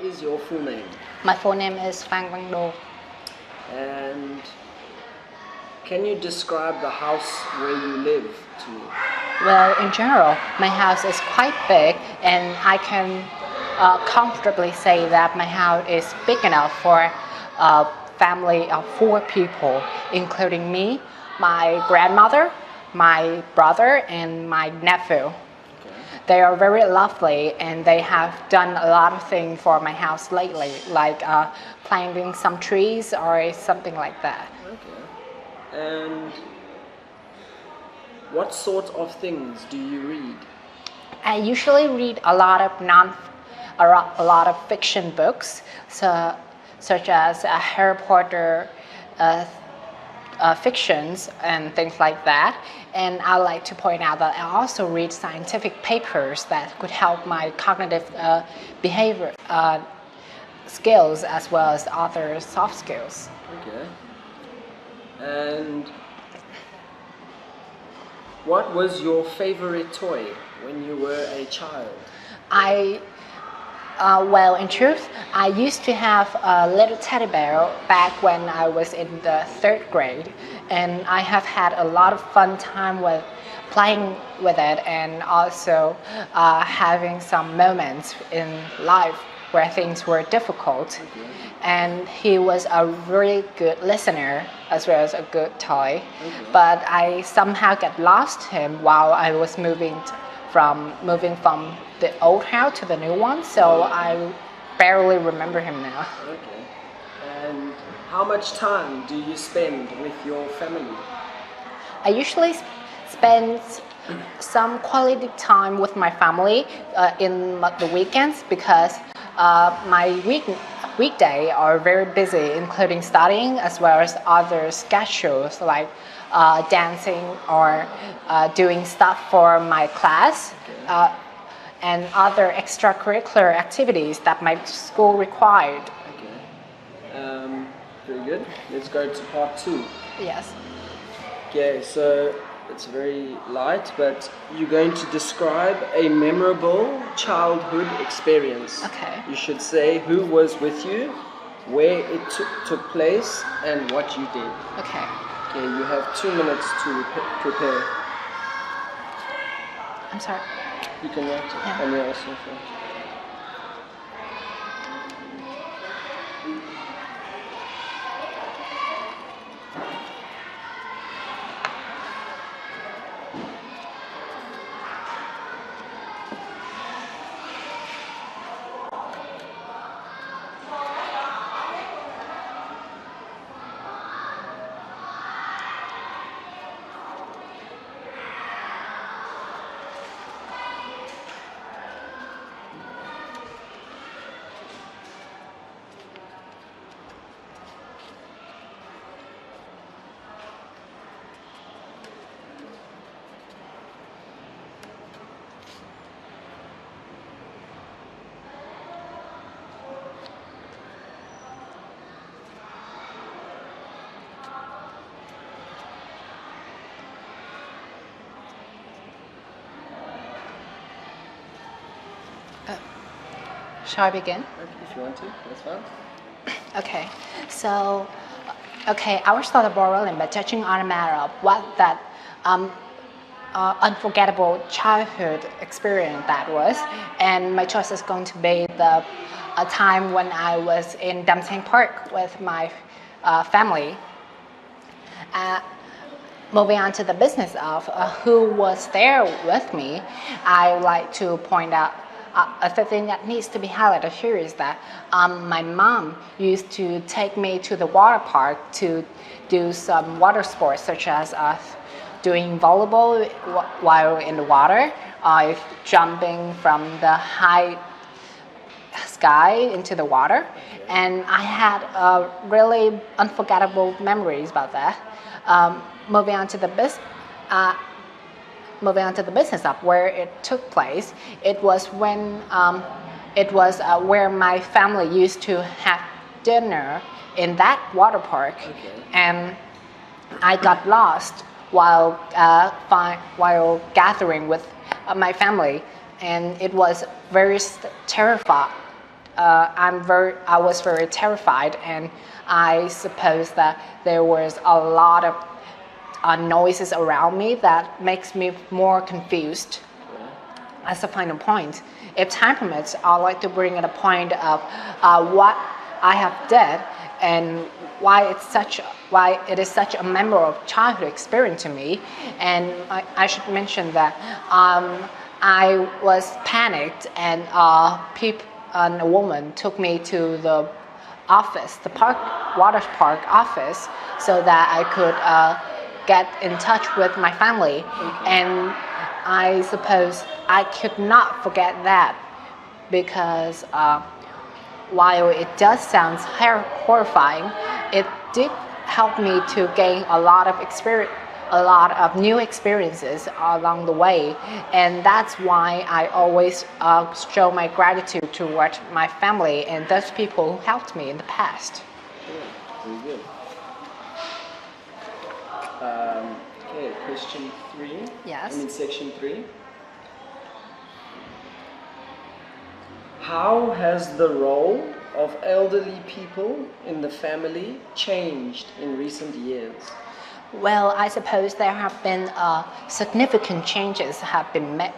is your full name? My full name is Phan Văn Đô. And can you describe the house where you live to me? Well, in general, my house is quite big, and I can comfortably say that my house is big enough for a family of 4 people, including me, my grandmother, my brother, and my nephew. They are very lovely, and they have done a lot of things for my house lately, like planting some trees or something like that. Okay. And what sort of things do you read? I usually read a lot of fiction books, such as Harry Potter fictions and things like that. And I like to point out that I also read scientific papers that could help my cognitive behavior skills as well as other soft skills. Okay. And what was your favorite toy when you were a child? Well, in truth, I used to have a little teddy bear back when I was in the 3rd grade, and I have had a lot of fun time with playing with it, and also having some moments in life where things were difficult. Okay. And he was a really good listener as well as a good toy. Okay. But I somehow got lost him while I was moving from the old house to the new one, so I barely remember him now. Okay. And how much time do you spend with your family? I usually spend some quality time with my family in the weekends, because my weekday are very busy, including studying as well as other schedules like dancing or doing stuff for my class, and other extracurricular activities that my school required. Okay. Very good. Let's go to part 2. Yes. Okay, so it's very light, but you're going to describe a memorable childhood experience. Okay. You should say who was with you, where it took place, and what you did. Okay. Okay, you have 2 minutes to prepare. I'm sorry. You can write it Yeah. on your cell phone. Shall I begin? If you want to, that's fine. Okay, so, I will start the ball rolling by touching on a matter of what that unforgettable childhood experience that was, and my choice is going to be a time when I was in Dam Sang Park with my family. Moving on to the business of who was there with me, I would like to point out the thing that needs to be highlighted here is that my mom used to take me to the water park to do some water sports, such as doing volleyball while in the water, jumping from the high sky into the water. And I had really unforgettable memories about that. Moving on to the business of where it took place, it was when where my family used to have dinner in that water park. Okay. And I got lost while gathering with my family, and it was very I was very terrified, and I suppose that there was a lot of noises around me that makes me more confused. As a final point, if time permits, I'd like to bring in a point of what I have did and why it is such a memorable childhood experience to me. And I should mention that I was panicked, and a woman took me to the office, the water park office, so that I could get in touch with my family. And I suppose I could not forget that, because while it does sound horrifying, it did help me to gain a lot of new experiences along the way, and that's why I always show my gratitude toward my family and those people who helped me in the past. Very good. Okay, question 3. Yes. Section 3. How has the role of elderly people in the family changed in recent years? Well, I suppose there have been significant changes have been made.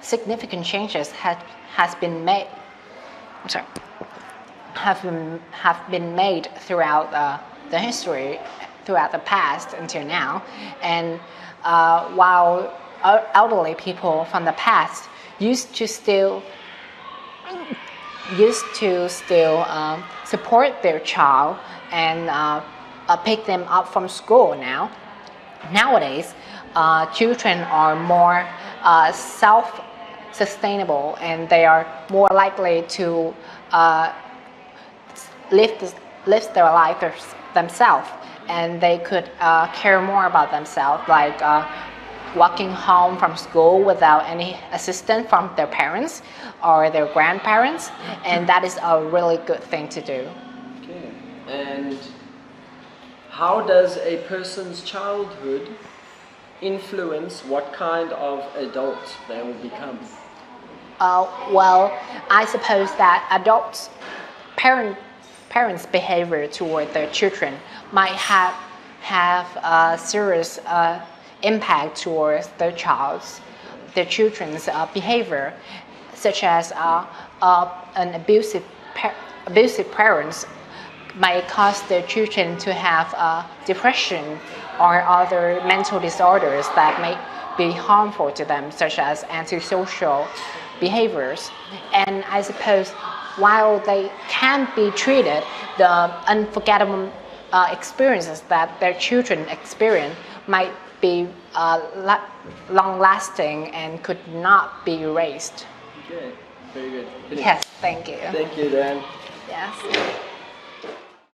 Significant changes have been made throughout the history, throughout the past until now. And while elderly people from the past used to still support their child and pick them up from school nowadays, children are more self-sustainable, and they are more likely to live their life themselves, and they could care more about themselves, like walking home from school without any assistance from their parents or their grandparents, and that is a really good thing to do. Okay. And how does a person's childhood influence what kind of adult they will become? Well, I suppose that parents' behavior toward their children might have a serious impact towards their children's behavior, such as an abusive parents might cause their children to have depression or other mental disorders that may be harmful to them, such as antisocial behaviors. And I suppose while they can be treated, the unforgettable experiences that their children experience might be long-lasting and could not be erased. Okay, very good. Yes, thank you. Thank you, Dan. Yes.